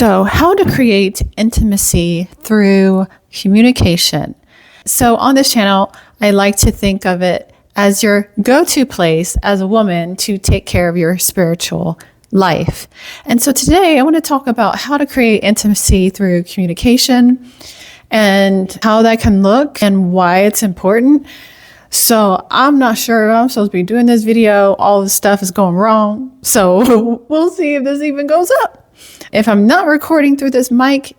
So, how to create intimacy through communication. So, on this channel, I like to think of it as your go-to place as a woman to take care of your spiritual life. And so today I want to talk about how to create intimacy through communication and how that can look and why it's important. So I'm not sure if I'm supposed to be doing this video. All this stuff is going wrong. So we'll see if this even goes up. If I'm not recording through this mic,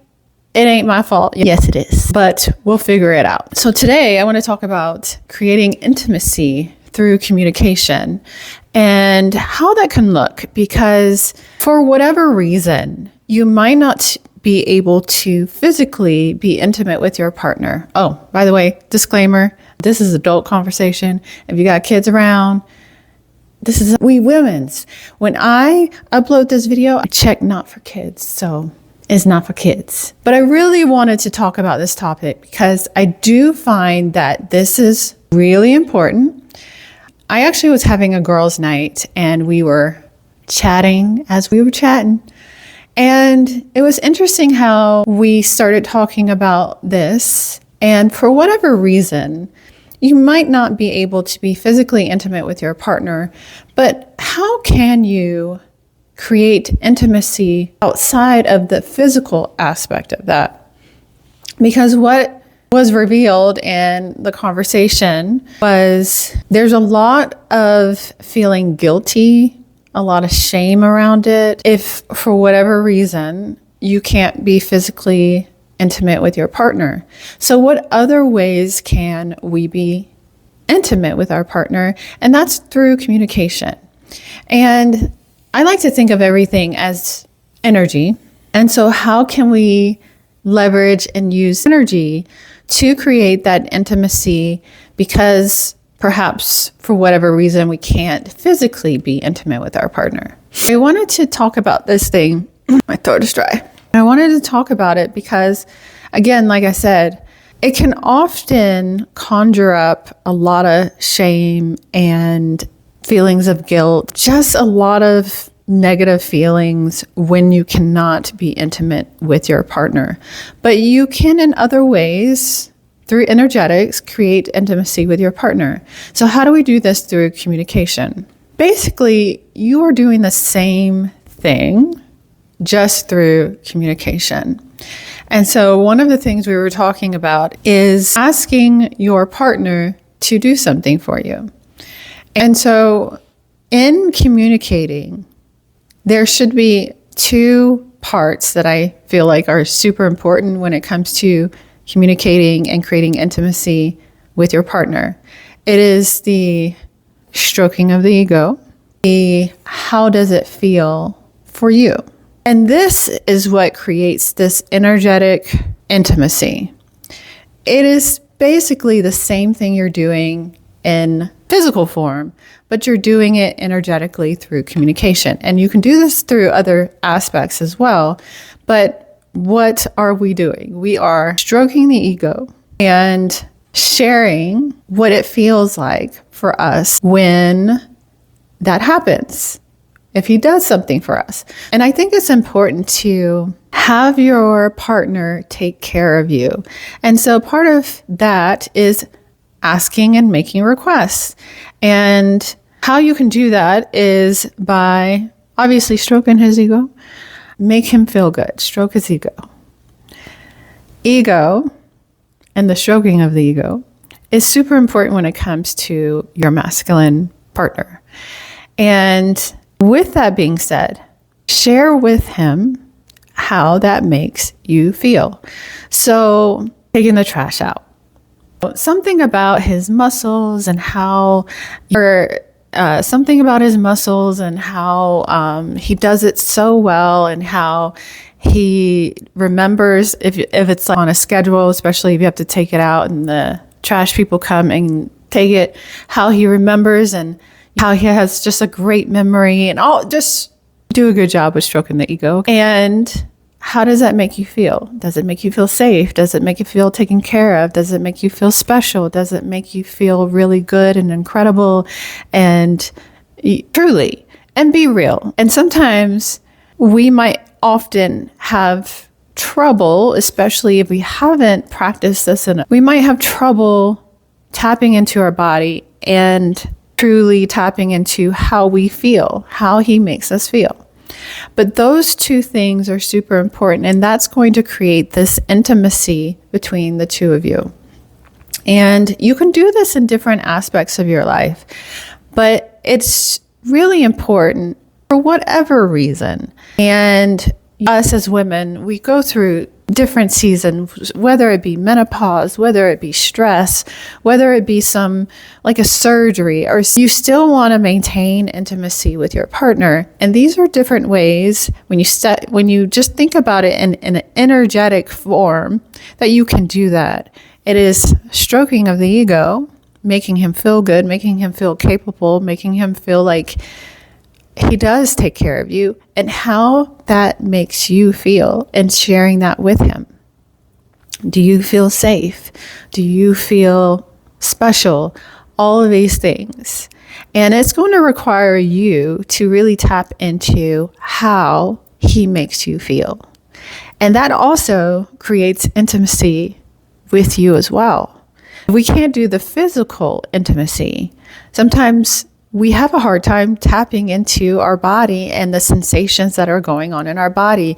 it ain't my fault. Yes, it is, but we'll figure it out. So today I want to talk about creating intimacy through communication and how that can look, because for whatever reason, you might not be able to physically be intimate with your partner. Oh, by the way, disclaimer, this is adult conversation. If you got kids around, this is we women's. When I upload this video, I check not for kids. So it's not for kids. But I really wanted to talk about this topic because I do find that this is really important. I actually was having a girls' night and we were chatting as we were chatting. And it was interesting how we started talking about this. And for whatever reason, you might not be able to be physically intimate with your partner, but how can you create intimacy outside of the physical aspect of that? Because what was revealed in the conversation was there's a lot of feeling guilty, a lot of shame around it. If for whatever reason you can't be physically intimate with your partner. So what other ways can we be intimate with our partner? And that's through communication. And I like to think of everything as energy. And so how can we leverage and use energy to create that intimacy, because perhaps for whatever reason we can't physically be intimate with our partner? I wanted to talk about this thing. My throat is dry. I wanted to talk about it because, again, like I said, it can often conjure up a lot of shame and feelings of guilt, just a lot of negative feelings when you cannot be intimate with your partner. But you can, in other ways, through energetics, create intimacy with your partner. So how do we do this? Through communication. Basically, you are doing the same thing, just through communication. And so one of the things we were talking about is asking your partner to do something for you. And so in communicating, there should be two parts that I feel like are super important when it comes to communicating and creating intimacy with your partner. It is the stroking of the ego, the how does it feel for you? And this is what creates this energetic intimacy. It is basically the same thing you're doing in physical form, but you're doing it energetically through communication. And you can do this through other aspects as well. But what are we doing? We are stroking the ego and sharing what it feels like for us when that happens, if he does something for us. And I think it's important to have your partner take care of you. And so part of that is asking and making requests. And how you can do that is by obviously stroking his ego. Make him feel good. Stroke his ego. Ego and the stroking of the ego is super important when it comes to your masculine partner. And with that being said, share with him how that makes you feel. So taking the trash out. Something about his muscles and how he does it so well, and how he remembers if it's like on a schedule, especially if you have to take it out and the trash people come and take it, how he remembers and how he has just a great memory, and all just do a good job with stroking the ego. And how does that make you feel? Does it make you feel safe? Does it make you feel taken care of? Does it make you feel special? Does it make you feel really good and incredible and truly, and be real? And sometimes we might often have trouble, especially if we haven't practiced this enough. We might have trouble tapping into our body and truly tapping into how we feel, how he makes us feel. But those two things are super important, and that's going to create this intimacy between the two of you. And you can do this in different aspects of your life, but it's really important for whatever reason. And us as women, we go through different seasons, whether it be menopause, whether it be stress, whether it be some like a surgery, or you still want to maintain intimacy with your partner. And these are different ways when you just think about it in an energetic form that you can do that. It is stroking of the ego, making him feel good, making him feel capable, making him feel like he does take care of you, and how that makes you feel, and sharing that with him. Do you feel safe? Do you feel special? All of these things. And it's going to require you to really tap into how he makes you feel. And that also creates intimacy with you as well. We can't do the physical intimacy. Sometimes we have a hard time tapping into our body and the sensations that are going on in our body.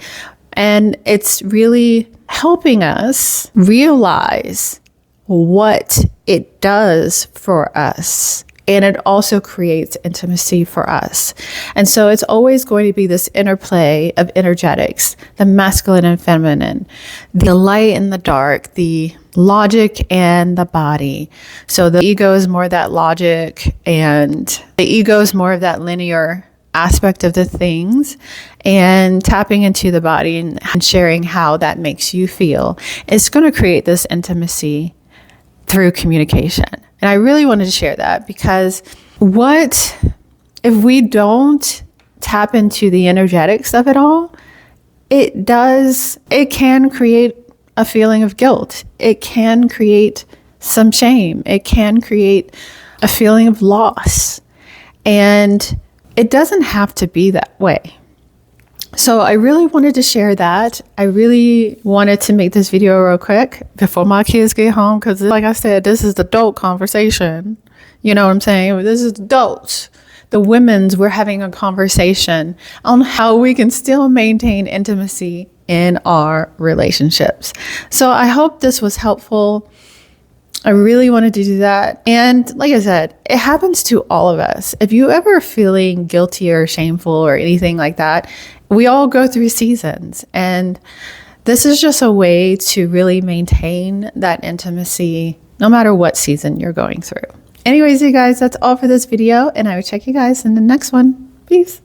And it's really helping us realize what it does for us. And it also creates intimacy for us. And so it's always going to be this interplay of energetics, the masculine and feminine, the light and the dark, the logic and the body. So the ego is more that logic, and the ego is more of that linear aspect of the things, and tapping into the body and sharing how that makes you feel. It's going to create this intimacy through communication. And I really wanted to share that, because what if we don't tap into the energetics of it all? It can create a feeling of guilt. It can create some shame. It can create a feeling of loss. And it doesn't have to be that way. So I really wanted to share that. I really wanted to make this video real quick before my kids get home, because like I said, this is the adult conversation. You know what I'm saying? This is adults. The we're having a conversation on how we can still maintain intimacy in our relationships. So I hope this was helpful. I really wanted to do that. And like I said, it happens to all of us. If you ever feeling guilty or shameful or anything like that, we all go through seasons. And this is just a way to really maintain that intimacy no matter what season you're going through. Anyways, you guys, that's all for this video. And I will check you guys in the next one. Peace.